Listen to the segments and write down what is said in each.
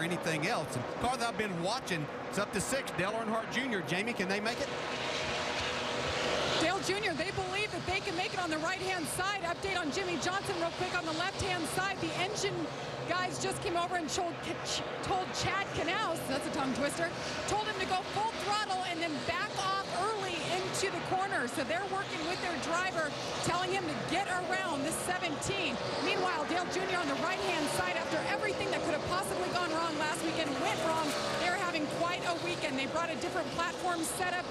or anything else. And the car that I've been watching is up to 6, Dale Earnhardt Jr. Jamie, can they make it? Dale Jr., they believe that they can make it on the right-hand side. Update on Jimmy Johnson real quick on the left-hand side. The engine guys just came over and told Chad Knaus, that's a tongue twister, told him to go full throttle and then back off early into the corner. So they're working with their driver, telling him to get around this 17. Meanwhile, Dale Jr. on the right-hand side, after everything that could have possibly gone wrong last weekend went wrong, they're having quite a weekend. They brought a different platform setup.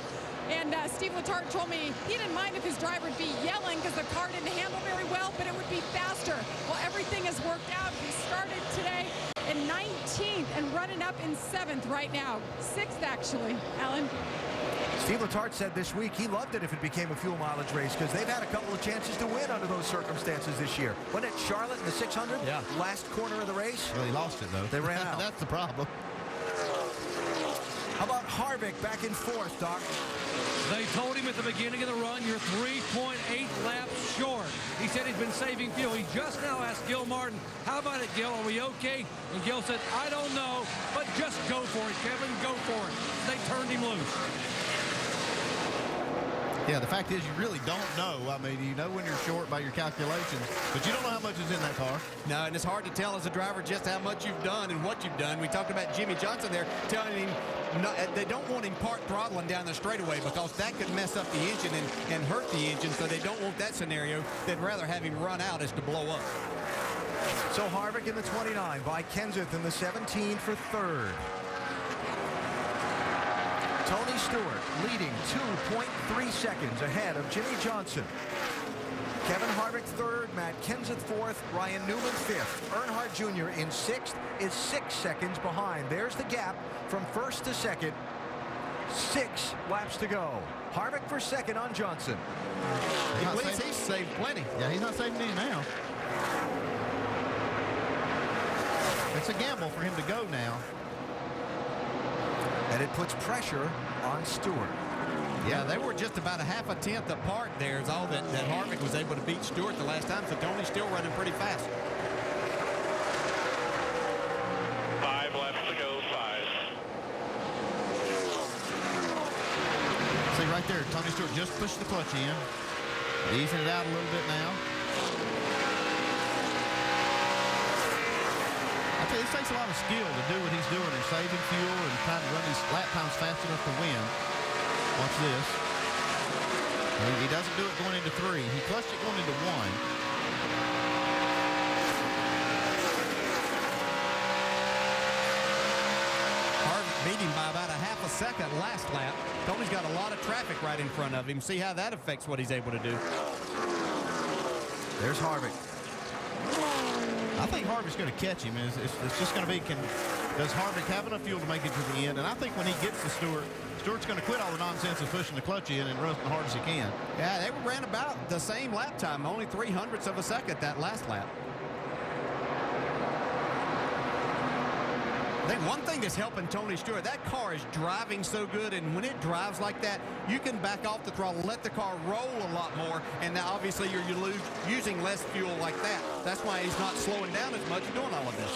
And Steve Letarte told me he didn't mind if his driver would be yelling because the car didn't handle very well, but it would be faster. Well, everything has worked out. He started today in 19th and running up in 7th right now. 6th, actually, Alan. Steve Letarte said this week he loved it if it became a fuel mileage race because they've had a couple of chances to win under those circumstances this year. Wasn't it Charlotte in the 600? Yeah. Last corner of the race? Well, he lost it, though. They ran out. That's the problem. How about Harvick back in 4th, Doc? They told him at the beginning of the run, you're 3.8 laps short. He said he's been saving fuel. He just now asked Gil Martin, how about it, Gil? Are we okay? And Gil said, I don't know, but just go for it, Kevin. Go for it. They turned him loose. Yeah, the fact is you really don't know. I mean, you know when you're short by your calculations, but you don't know how much is in that car. No, and it's hard to tell as a driver just how much you've done and what you've done. We talked about Jimmy Johnson there telling him they don't want him part throttling down the straightaway because that could mess up the engine and hurt the engine, so they don't want that scenario. They'd rather have him run out as to blow up. So Harvick in the 29, by Kenseth in the 17 for 3rd. Tony Stewart leading 2.3 seconds ahead of Jimmy Johnson. Kevin Harvick 3rd, Matt Kenseth 4th, Ryan Newman 5th. Earnhardt Jr. in 6th is 6 seconds behind. There's the gap from 1st to 2nd. 6 laps to go. Harvick for 2nd on Johnson. He believes he's saved plenty. Yeah, he's not saving any now. It's a gamble for him to go now. And it puts pressure on Stewart. Yeah, they were just about a half a tenth apart there is all that Harvick was able to beat Stewart the last time, so Tony's still running pretty fast. 5 laps to go, 5. See right there, Tony Stewart just pushed the clutch in. Easing it out a little bit now. I tell you, this takes a lot of skill to do what he's doing and saving fuel and trying to run these lap times fast enough to win. Watch this. He doesn't do it going into 3. He clutched it going into 1. Harvick beat him by about a half a second last lap. Tony's got a lot of traffic right in front of him. See how that affects what he's able to do. There's Harvick. I think Harvick's going to catch him. It's just going to be, does Harvick have enough fuel to make it to the end? And I think when he gets to Stewart, Stewart's going to quit all the nonsense of pushing the clutch in and run as hard as he can. Yeah, they ran about the same lap time, only 0.03 of a second that last lap. I think one thing that's helping Tony Stewart, that car is driving so good, and when it drives like that, you can back off the throttle, let the car roll a lot more, and now obviously you're using less fuel like that. That's why he's not slowing down as much doing all of this.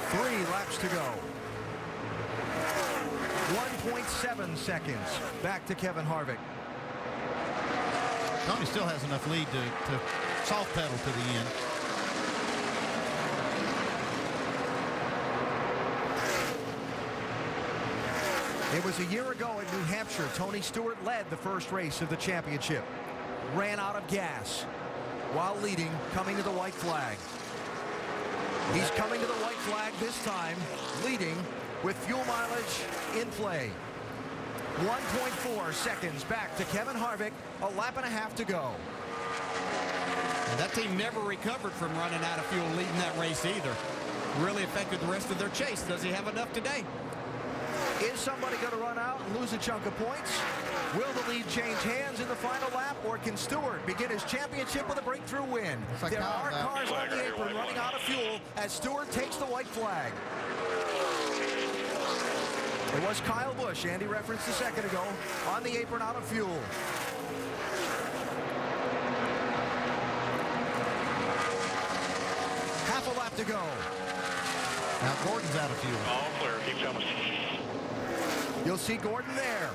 3 laps to go. 1.7 seconds back to Kevin Harvick. Tony still has enough lead to soft pedal to the end. It was a year ago in New Hampshire. Tony Stewart led the first race of the championship. Ran out of gas while leading, coming to the white flag. He's coming to the white flag this time, leading with fuel mileage in play. 1.4 seconds back to Kevin Harvick, a lap and a half to go. And that team never recovered from running out of fuel leading that race either. Really affected the rest of their chase. Does he have enough today? Is somebody going to run out and lose a chunk of points? Will the lead change hands in the final lap, or can Stewart begin his championship with a breakthrough win? Like there are cars on the apron running out of fuel as Stewart takes the white flag. It was Kyle Busch, Andy referenced a second ago, on the apron out of fuel. Half a lap to go. Now Gordon's out of fuel. All coming. You'll see Gordon there.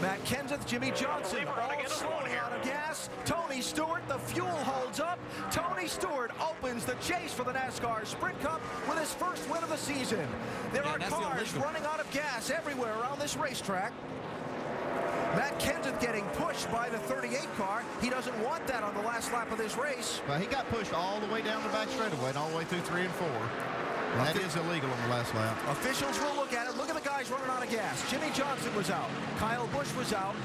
Matt Kenseth, Jimmy Johnson, all slowing out of gas. Tony Stewart, the fuel holds up. Tony Stewart opens the chase for the NASCAR Sprint Cup with his first win of the season. There are cars running out of gas everywhere around this racetrack. Matt Kenseth getting pushed by the 38 car. He doesn't want that on the last lap of this race. Well, he got pushed all the way down the back straightaway and all the way through 3 and 4. And that is illegal on the last lap. Officials will look at it. Look at the guys running out of gas. Jimmy Johnson was out. Kyle Busch was out.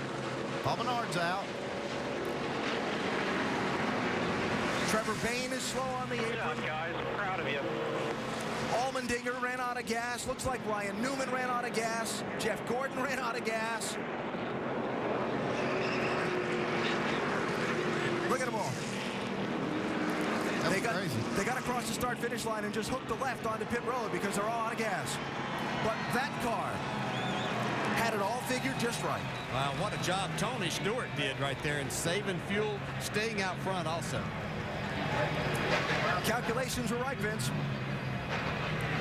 Paul Menard's out. Trevor Bayne is slow on the apron. Good job, guys. Proud of you. Allmendinger ran out of gas. Looks like Ryan Newman ran out of gas. Jeff Gordon ran out of gas. Look at them all. They got across the start-finish line and just hooked the left onto pit road because they're all out of gas. But that car had it all figured just right. Wow, what a job Tony Stewart did right there in saving fuel, staying out front also. Calculations were right, Vince.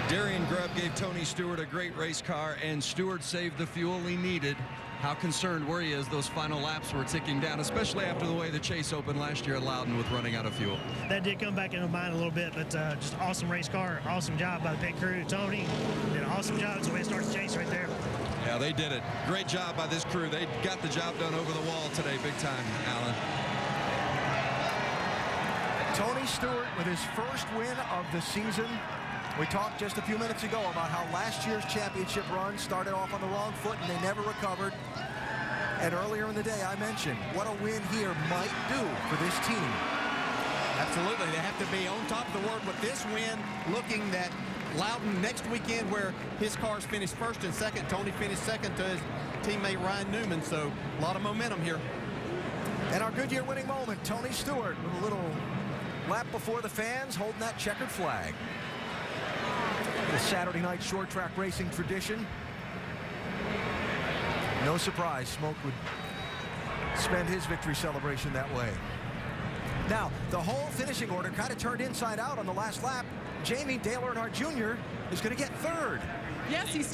Darian Grubb gave Tony Stewart a great race car, and Stewart saved the fuel he needed. How concerned were you as those final laps were ticking down, especially after the way the chase opened last year at Loudon with running out of fuel? That did come back into mind a little bit, but just awesome race car, awesome job by the pit crew. Tony did an awesome job. That's the way it starts the chase right there. Yeah, they did it. Great job by this crew. They got the job done over the wall today, big time, Alan. Tony Stewart with his first win of the season. We talked just a few minutes ago about how last year's championship run started off on the wrong foot and they never recovered. And earlier in the day, I mentioned what a win here might do for this team. Absolutely. They have to be on top of the world with this win, looking that Loudon next weekend where his cars finished first and second. Tony finished second to his teammate Ryan Newman. So a lot of momentum here. And our Goodyear winning moment, Tony Stewart with a little lap before the fans holding that checkered flag. The Saturday night short track racing tradition. No surprise Smoke would spend his victory celebration that way. Now, the whole finishing order kind of turned inside out on the last lap. Jamie Dale Earnhardt Jr. is going to get third. Yes, he's